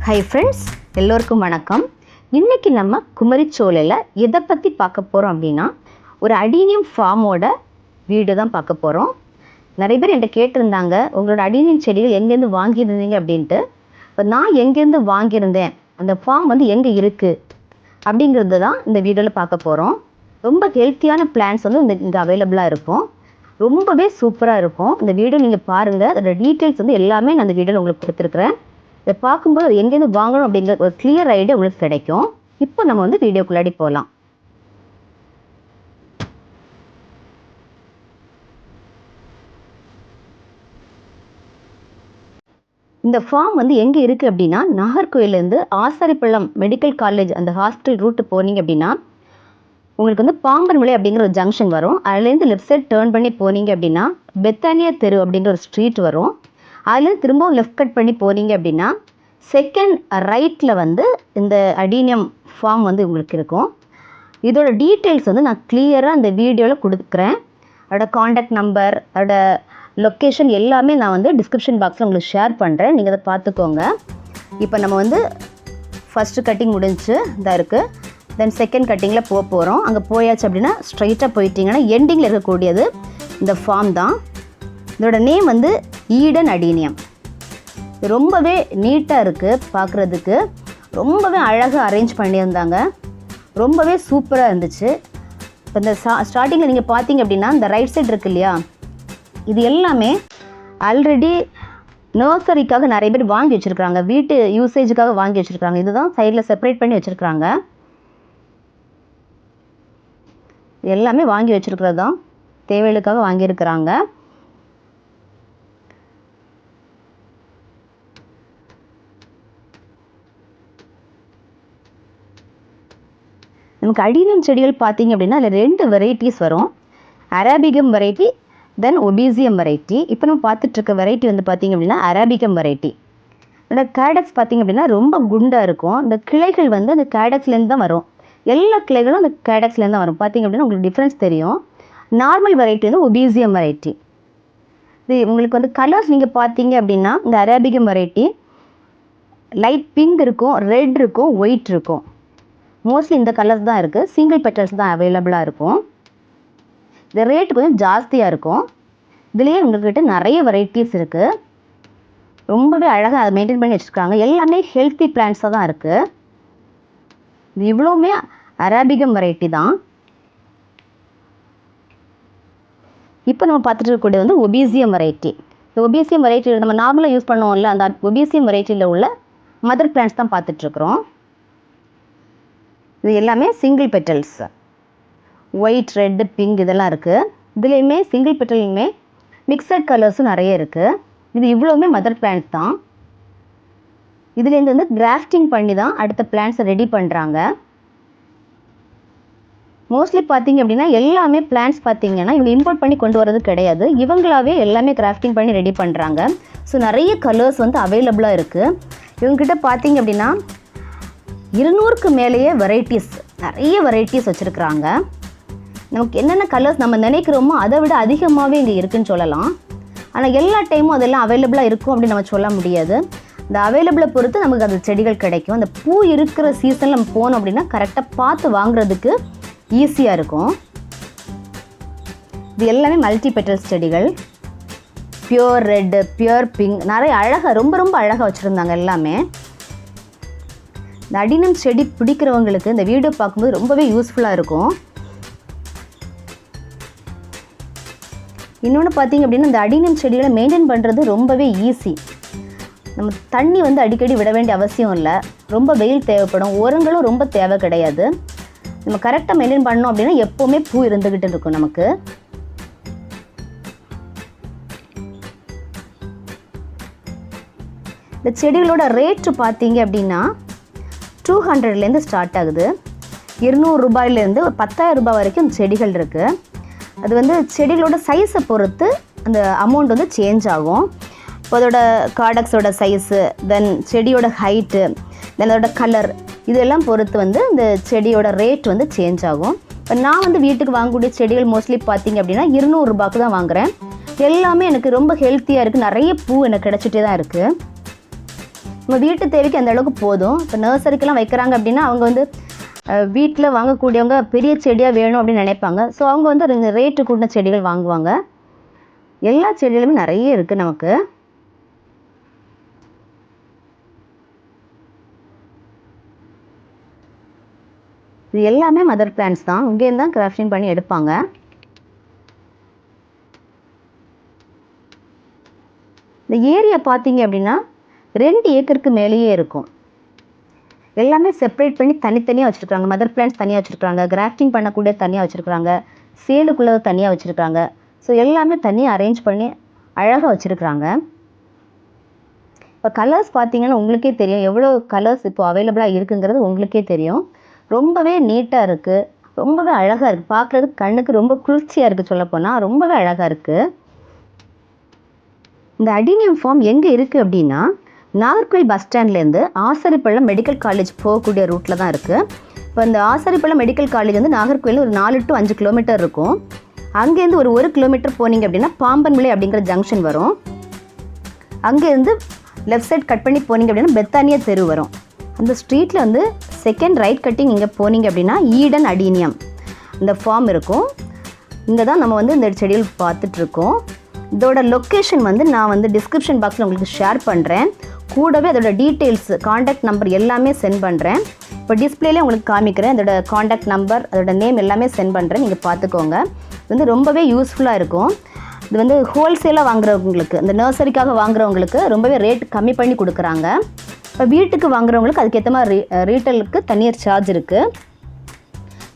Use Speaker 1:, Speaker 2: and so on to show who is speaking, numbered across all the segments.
Speaker 1: Hi friends, எல்லோருக்கும் வணக்கம். இன்றைக்கி நம்ம குமரிச்சோலையில் எதை பற்றி பார்க்க போகிறோம் அப்படின்னா, ஒரு அடீனியம் ஃபார்மோட வீடு தான் பார்க்க போகிறோம். நிறைய பேர் என்கிட்ட கேட்டிருந்தாங்க, உங்களோட அடீனியம் செடிகள் எங்கேருந்து வாங்கியிருந்தீங்க அப்படின்ட்டு. இப்போ நான் எங்கேருந்து வாங்கியிருந்தேன், அந்த ஃபார்ம் வந்து எங்கே இருக்குது அப்படிங்கிறது தான் இந்த வீடியோவில் பார்க்க போகிறோம். ரொம்ப ஹெல்த்தியான பிளான்ஸ் வந்து இங்கே அவைலபிளாக இருக்கும். ரொம்பவே சூப்பராக இருக்கும். இந்த வீடியோ நீங்கள் பாருங்கள், அதோட டீட்டெயில்ஸ் வந்து எல்லாமே நான் இந்த வீடியோவில் உங்களுக்கு கொடுத்துருக்குறேன். இதை பார்க்கும்போது அது எங்கேருந்து வாங்கணும் அப்படிங்கிற ஒரு கிளியர் ஐடியா உங்களுக்கு கிடைக்கும். இப்போ நம்ம வந்து வீடியோக்குள்ளாடி போகலாம். இந்த ஃபார்ம் வந்து எங்கே இருக்குது அப்படின்னா, நாகர்கோயிலேருந்து ஆசாரிப்பள்ளம் மெடிக்கல் காலேஜ் அந்த ஹாஸ்பிட்டல் ரூட்டு போனீங்க அப்படின்னா உங்களுக்கு வந்து பாம்பன் விலை அப்படிங்கிற ஒரு ஜங்ஷன் வரும். அதுலேருந்து லெஃப்ட் சைட் டேர்ன் பண்ணி போனீங்க அப்படின்னா பெத்தானியா தெரு அப்படிங்கிற ஒரு ஸ்ட்ரீட் வரும். அதுலேருந்து திரும்பவும் லெஃப்ட் கட் பண்ணி போனீங்க அப்படின்னா செகண்ட் ரைட்டில் வந்து இந்த அடீனியம் ஃபார்ம் வந்து உங்களுக்கு இருக்கும். இதோட டீட்டெயில்ஸ் வந்து நான் கிளியராக இந்த வீடியோவில் கொடுக்குறேன். அதோட காண்டாக்ட் நம்பர், அதோட லொக்கேஷன் எல்லாமே நான் வந்து டிஸ்கிரிப்ஷன் பாக்ஸில் உங்களுக்கு ஷேர் பண்ணுறேன். நீங்கள் அதை பார்த்துக்கோங்க. இப்போ நம்ம வந்து ஃபஸ்ட்டு கட்டிங் முடிஞ்சு இதாக இருக்குது. தென் செகண்ட் கட்டிங்கில் போக போகிறோம். அங்கே போயாச்சு அப்படின்னா ஸ்ட்ரைட்டாக போயிட்டீங்கன்னா எண்டிங்கில் இருக்கக்கூடியது இந்த ஃபார்ம் தான். இதோட நேம் வந்து ஈடன் அடீனியம். ரொம்பவே நீட்டாக இருக்குது பார்க்குறதுக்கு. ரொம்பவே அழகாக அரேஞ்ச் பண்ணியிருந்தாங்க. ரொம்பவே சூப்பராக இருந்துச்சு. இப்போ இந்த ஸ்டார்டிங்கில் நீங்கள் பார்த்தீங்க அப்படின்னா இந்த ரைட் சைடு இருக்குது இல்லையா, இது எல்லாமே ஆல்ரெடி நர்சரிக்காக நிறைய பேர் வாங்கி வச்சுருக்காங்க, வீட்டு யூசேஜுக்காக வாங்கி வச்சுருக்காங்க. இதுதான் சைடில் செப்பரேட் பண்ணி வச்சுருக்காங்க. எல்லாமே வாங்கி வச்சுருக்கிறது தான், தேவைகளுக்காக வாங்கியிருக்கிறாங்க. நமக்கு அடீனியம் செடிகள் பார்த்தீங்க அப்படின்னா அதில் 2 வெரைட்டிஸ் வரும். அராபிகம் வெரைட்டி, தென் ஒபீசியம் வெரைட்டி. இப்போ நம்ம பார்த்துட்ருக்க வெரைட்டி வந்து பார்த்திங்க அப்படின்னா அராபிகம் வெரைட்டி. இந்த கேடக்ஸ் பார்த்திங்க அப்படின்னா ரொம்ப குண்டாக இருக்கும். இந்த கிளைகள் வந்து அந்த கேடக்ஸ்லேருந்து தான் வரும். எல்லா கிளைகளும் அந்த கேடக்ஸ்லேருந்து தான் வரும். பார்த்திங்க அப்படின்னா உங்களுக்கு டிஃப்ரென்ஸ் தெரியும். நார்மல் வெரைட்டி வந்து ஒபீசியம் வெரைட்டி. இது உங்களுக்கு வந்து கலர்ஸ் நீங்கள் பார்த்தீங்க அப்படின்னா இந்த அராபிகம் வெரைட்டி லைட் பிங்க் இருக்கும், ரெட் இருக்கும், ஒயிட் இருக்கும். மோஸ்ட்லி இந்த கலர்ஸ் தான் இருக்குது. சிங்கிள் பெட்டல்ஸ் தான் அவைலபிளாக இருக்கும். இந்த ரேட்டு கொஞ்சம் ஜாஸ்தியாக இருக்கும். இதுலேயே உங்கள்கிட்ட நிறைய வெரைட்டிஸ் இருக்குது. ரொம்பவே அழகாக அதை மெயின்டைன் பண்ணி வச்சுருக்காங்க. எல்லாமே ஹெல்த்தி பிளான்ஸாக தான் இருக்குது. இது இவ்வளோவுமே அராபிகம் வெரைட்டி தான். இப்போ நம்ம பார்த்துட்டு இருக்கக்கூடிய வந்து ஒபீசியம் வெரைட்டி. இந்த ஒபீசியம் வெரைட்டி நம்ம நார்மலாக யூஸ் பண்ணுவோம்ல, அந்த ஒபீசியம் வெரைட்டியில் உள்ள மதர் பிளான்ஸ் தான் பார்த்துட்ருக்குறோம். இது எல்லாமே single petals, white, red, pink இதெல்லாம் இருக்குது. இதுலேயுமே சிங்கிள் பெட்டல்லையுமே மிக்சட் கலர்ஸும் நிறைய இருக்குது. இது இவ்வளோவுமே மதர் பிளான்ஸ் தான். இதுலேருந்து வந்து கிராஃப்டிங் பண்ணி தான் அடுத்த பிளான்ஸை ரெடி பண்ணுறாங்க. மோஸ்ட்லி பார்த்தீங்க அப்படின்னா எல்லாமே பிளான்ஸ் பார்த்தீங்கன்னா இவங்க இம்போர்ட் பண்ணி கொண்டு வரது கிடையாது. இவங்களாவே எல்லாமே கிராஃப்டிங் பண்ணி ரெடி பண்ணுறாங்க. ஸோ நிறைய கலர்ஸ் வந்து அவைலபிளாக இருக்குது. இவங்ககிட்ட பார்த்தீங்க அப்படின்னா 200க்கு மேலேயே வெரைட்டிஸ், நிறைய வெரைட்டிஸ் வச்சுருக்குறாங்க. நமக்கு என்னென்ன கலர்ஸ் நம்ம நினைக்கிறோமோ அதை விட அதிகமாகவே இங்கே இருக்குதுன்னு சொல்லலாம். ஆனால் எல்லா டைமும் அதெல்லாம் அவைலபிளாக இருக்கும் அப்படின்னு நம்ம சொல்ல முடியாது. இந்த அவைலபிளை பொறுத்து நமக்கு அந்த செடிகள் கிடைக்கும். அந்த பூ இருக்கிற சீசனில் நம்ம போனோம் அப்படின்னா கரெக்டாக பார்த்து வாங்குறதுக்கு ஈஸியாக இருக்கும். இது எல்லாமே மல்டி பெட்டல்ஸ் செடிகள். பியூர் ரெட்டு, பியூர் பிங்க், நிறைய அழகாக ரொம்ப ரொம்ப அழகாக வச்சுருந்தாங்க எல்லாமே. இந்த அடீனியம் செடி பிடிக்கிறவங்களுக்கு இந்த வீடியோ பார்க்கும்போது ரொம்பவே யூஸ்ஃபுல்லாக இருக்கும். இன்னொன்று பார்த்தீங்க அப்படின்னா இந்த அடீனியம் செடிகளை மெயின்டைன் பண்ணுறது ரொம்பவே ஈஸி. நம்ம தண்ணி வந்து அடிக்கடி விட வேண்டிய அவசியம் இல்லை. ரொம்ப வெயில் தேவைப்படும், உரங்களும் ரொம்ப தேவை கிடையாது. நம்ம கரெக்டாக மெயின்டைன் பண்ணோம் அப்படின்னா எப்போவுமே பூ இருந்துக்கிட்டு இருக்கும் நமக்கு. இந்த செடிகளோட ரேட்டு பார்த்தீங்க அப்படின்னா 200லேருந்து ஸ்டார்ட் ஆகுது. 200 ரூபாயிலேருந்து ஒரு 10,000 ரூபாய் வரைக்கும் இந்த செடிகள் இருக்குது. அது வந்து செடிகளோட சைஸை பொறுத்து அந்த அமௌண்ட் வந்து சேஞ்ச் ஆகும். இப்போ அதோட காடக்ஸோட சைஸு, தென் செடியோட ஹைட்டு, தென் அதோட கலர், இதெல்லாம் பொறுத்து வந்து இந்த செடியோட ரேட் வந்து சேஞ்ச் ஆகும். இப்போ நான் வந்து வீட்டுக்கு வாங்கக்கூடிய செடிகள் மோஸ்ட்லி பார்த்தீங்க அப்படின்னா 200 ரூபாய்க்கு தான் வாங்குகிறேன். எல்லாமே எனக்கு ரொம்ப ஹெல்த்தியாக இருக்குது. நிறைய பூ எனக்கு கிடச்சிட்டே தான் இருக்குது. நம்ம வீட்டு தேவைக்கு அந்த அளவுக்கு போதும். இப்போ நர்சரிக்கெல்லாம் வைக்கிறாங்க அப்படின்னா அவங்க வந்து வீட்டில் வாங்கக்கூடியவங்க பெரிய செடியாக வேணும் அப்படின்னு நினைப்பாங்க. ஸோ அவங்க வந்து ரேட்டு கூட்டின செடிகள் வாங்குவாங்க. எல்லா செடிகளுமே நிறைய இருக்குது நமக்கு. இது எல்லாமே மதர் பிளான்ஸ் தான். இங்கேருந்து தான் கிராஃப்டிங் பண்ணி எடுப்பாங்க. இந்த ஏரியா பார்த்தீங்க அப்படின்னா 2 ஏக்கருக்கு மேலேயே இருக்கும். எல்லாமே செப்பரேட் பண்ணி தனித்தனியாக வச்சுருக்காங்க. மதர் பிளான்ஸ் தனியாக வச்சுருக்காங்க, கிராஃப்டிங் பண்ணக்கூடிய தனியாக வச்சுருக்காங்க, சேலுக்குள்ளதை தனியாக வச்சுருக்காங்க. ஸோ எல்லாமே தனியாக அரேஞ்ச் பண்ணி அழகாக வச்சுருக்குறாங்க. இப்போ கலர்ஸ் பார்த்தீங்கன்னா உங்களுக்கே தெரியும் எவ்வளோ கலர்ஸ் இப்போ அவைலபிளாக இருக்குங்கிறது உங்களுக்கே தெரியும். ரொம்பவே நீட்டாக இருக்குது, ரொம்பவே அழகாக இருக்குது. பார்க்குறதுக்கு கண்ணுக்கு ரொம்ப குளிர்ச்சியாக இருக்குது. சொல்லப்போனால் ரொம்பவே அழகாக இருக்குது. இந்த அடினியம் ஃபார்ம் எங்கே இருக்குது அப்படின்னா நாகர்கோவில் பஸ் ஸ்டாண்ட்லேருந்து ஆசாரிப்பள்ளம் மெடிக்கல் காலேஜ் போகக்கூடிய ரூட்டில் தான் இருக்குது. இப்போ இந்த ஆசாரிப்பள்ளம் மெடிக்கல் காலேஜ் வந்து நாகர்கோவில் ஒரு 4 to 5 கிலோமீட்டர் இருக்கும். அங்கேருந்து ஒரு 1 கிலோமீட்டர் போனீங்க அப்படின்னா பாம்பன்மலை அப்படிங்கிற ஜங்ஷன் வரும். அங்கேருந்து லெஃப்ட் சைட் கட் பண்ணி போனீங்க அப்படின்னா பெத்தானியா தெரு வரும். அந்த ஸ்ட்ரீட்டில் வந்து செகண்ட் ரைட் கட்டிங் இங்கே போனீங்க அப்படின்னா ஈடன் அடினியம் இந்த ஃபார்ம் இருக்கும். இங்கே தான் நம்ம வந்து இந்த செடிகள் பார்த்துட்ருக்கோம். இதோட லொக்கேஷன் வந்து நான் வந்து டிஸ்கிரிப்ஷன் பாக்ஸில் உங்களுக்கு ஷேர் பண்ணுறேன். கூடவே அதோட டீட்டெயில்ஸ், காண்டாக்ட் நம்பர் எல்லாமே சென்ட் பண்ணுறேன். இப்போ டிஸ்பிளேலே உங்களுக்கு காமிக்கிறேன். அதோட காண்டாக்ட் நம்பர், அதோட நேம் எல்லாமே சென்ட் பண்ணுறேன். நீங்கள் பார்த்துக்கோங்க. இது வந்து ரொம்பவே யூஸ்ஃபுல்லாக இருக்கும். இது வந்து ஹோல்சேலாக வாங்குறவங்களுக்கு, இந்த நர்சரிக்காக வாங்குறவங்களுக்கு ரொம்பவே ரேட் கம்மி பண்ணி கொடுக்குறாங்க. இப்போ வீட்டுக்கு வாங்குறவங்களுக்கு அதுக்கேற்ற மாதிரி ரீட்டெயிலுக்கு தனியார் சார்ஜ் இருக்குது.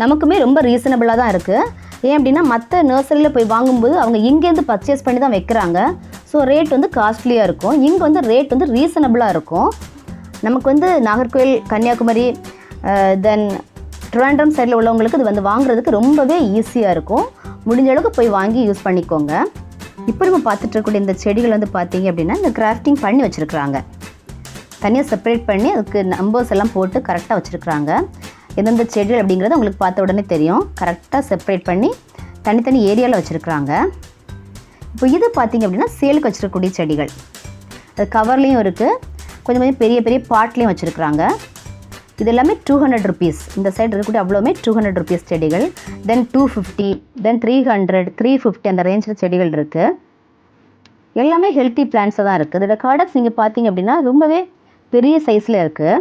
Speaker 1: நமக்குமே ரொம்ப ரீசனபிளாக தான் இருக்குது. ஏன் அப்படின்னா மற்ற நர்சரியில் போய் வாங்கும்போது அவங்க இங்கேருந்து பர்ச்சேஸ் பண்ணி தான் வைக்கிறாங்க. ஸோ ரேட் வந்து காஸ்ட்லியாக இருக்கும். இங்கே வந்து ரேட் வந்து ரீசனபிளாக இருக்கும். நமக்கு வந்து நாகர்கோவில், கன்னியாகுமரி, தென் ட்ரிவாண்ட்ரம் சைடில் உள்ளவங்களுக்கு இது வந்து வாங்குறதுக்கு ரொம்பவே ஈஸியாக இருக்கும். முடிஞ்ச அளவுக்கு போய் வாங்கி யூஸ் பண்ணிக்கோங்க. இப்போ நம்ம பார்த்துட்டு இருக்கக்கூடிய இந்த செடிகள் வந்து பார்த்தீங்க அப்படின்னா இந்த கிராஃப்டிங் பண்ணி வச்சுருக்குறாங்க. தனியாக செப்பரேட் பண்ணி அதுக்கு நம்பர்ஸ் எல்லாம் போட்டு கரெக்டாக வச்சுருக்குறாங்க. எந்தெந்த செடிகள் அப்படிங்கிறது உங்களுக்கு பார்த்த உடனே தெரியும். கரெக்டாக செப்பரேட் பண்ணி தனித்தனி ஏரியாவில் வச்சுருக்குறாங்க. இப்போ இது பார்த்திங்க அப்படின்னா சேலுக்கு வச்சுருக்கக்கூடிய செடிகள். அது கவர்லேயும் இருக்குது, கொஞ்சம் கொஞ்சம் பெரிய பெரிய பாட்லேயும் வச்சுருக்குறாங்க. இது எல்லாமே 200 rupees. இந்த சைடு இருக்கக்கூடிய அவ்வளோமே 200 rupees செடிகள். தென் 250, தென் 300, 350 அந்த ரேஞ்சில் செடிகள் இருக்குது. எல்லாமே ஹெல்த்தி பிளான்ஸாக தான் இருக்குது. இதோட கார்டக்ஸ் நீங்கள் பார்த்தீங்க அப்படின்னா ரொம்பவே பெரிய சைஸில் இருக்குது.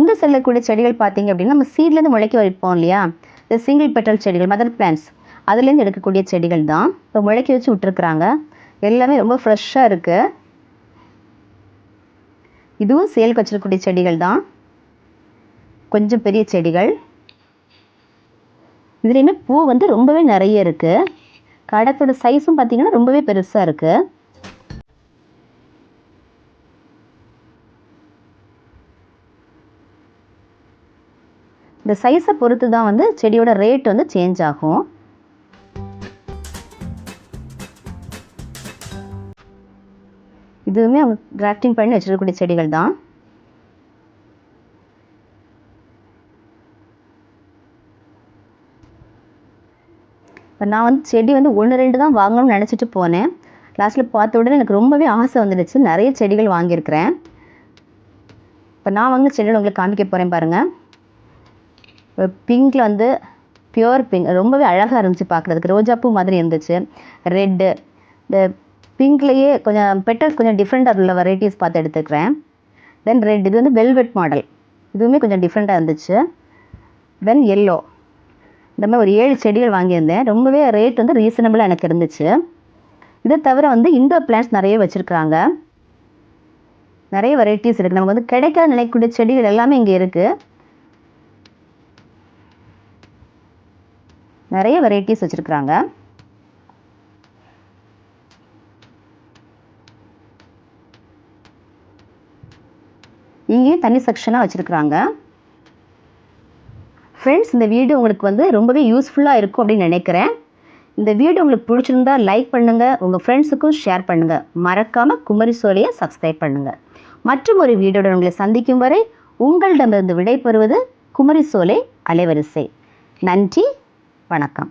Speaker 1: இந்த செல்லக்கூடிய செடிகள் பார்த்தீங்க அப்படின்னா நம்ம சீட்லேருந்து முளைக்க வைப்போம் இல்லையா, இந்த சிங்கிள் பெட்டல் செடிகள், மதர் பிளான்ஸ், அதுலேருந்து எடுக்கக்கூடிய செடிகள் தான் இப்போ முளைக்க வச்சு விட்டுருக்குறாங்க. எல்லாமே ரொம்ப ஃப்ரெஷ்ஷாக இருக்குது. இதுவும் சேலுக்கு வச்சிருக்கக்கூடிய செடிகள் தான், கொஞ்சம் பெரிய செடிகள். இதுலேயுமே பூ வந்து ரொம்பவே நிறைய இருக்குது. கடத்தோட சைஸும் பார்த்தீங்கன்னா ரொம்பவே பெருசாக இருக்குது. இந்த சைஸை பொறுத்து தான் வந்து செடியோட ரேட் வந்து சேஞ்ச் ஆகும். இதுவுமே அவங்க கிராஃப்டிங் பண்ணி வச்சிருக்கக்கூடிய செடிகள் தான். இப்போ நான் வந்து செடி வந்து 1-2 தான் வாங்கணும்னு நினச்சிட்டு போனேன். லாஸ்ட்டில் பார்த்த உடனே எனக்கு ரொம்பவே ஆசை வந்துடுச்சு. நிறைய செடிகள் வாங்கியிருக்கிறேன். இப்போ நான் வாங்கின செடிகள் உங்களுக்கு காமிக்க போகிறேன் பாருங்கள். பிங்க்கில் வந்து பியூர் பிங்க், ரொம்பவே அழகாக இருந்துச்சு பார்க்குறதுக்கு. ரோஜாப்பூ மாதிரி இருந்துச்சு. ரெட்டு, இந்த பிங்க்லேயே கொஞ்சம் பெட்டல்ஸ் கொஞ்சம் டிஃப்ரெண்ட்டாக உள்ள வெரைட்டிஸ் பார்த்து எடுத்துக்கிறேன். தென் ரெட், இது வந்து வெல்வெட் மாடல், இதுவுமே கொஞ்சம் டிஃப்ரெண்ட்டாக இருந்துச்சு. தென் எல்லோ, இந்த மாதிரி ஒரு 7 செடிகள் வாங்கியிருந்தேன். ரொம்பவே ரேட் வந்து ரீசனபிளாக எனக்கு இருந்துச்சு. இதை தவிர வந்து இண்டோர் பிளான்ட்ஸ் நிறைய வச்சுருக்குறாங்க. நிறைய வெரைட்டிஸ் இருக்குது. நமக்கு வந்து கிடைக்காத நினைக்கக்கூடிய செடிகள் எல்லாமே இங்கே இருக்குது. நிறைய வெரைட்டிஸ் வச்சுருக்குறாங்க. இங்கேயும் தனி செக்ஷனாக வச்சுருக்குறாங்க. ஃப்ரெண்ட்ஸ், இந்த வீடியோ உங்களுக்கு வந்து ரொம்பவே யூஸ்ஃபுல்லாக இருக்கும் அப்படின்னு நினைக்கிறேன். இந்த வீடியோ உங்களுக்கு பிடிச்சிருந்தா லைக் பண்ணுங்கள், உங்கள் ஃப்ரெண்ட்ஸுக்கும் ஷேர் பண்ணுங்கள். மறக்காமல் குமரி சோலையை சப்ஸ்கிரைப் பண்ணுங்கள். மற்றும் ஒரு வீடியோட உங்களை சந்திக்கும் வரை உங்களிடமிருந்து விடைபெறுவது குமரி சோலை அலைவரிசை. நன்றி, வணக்கம்.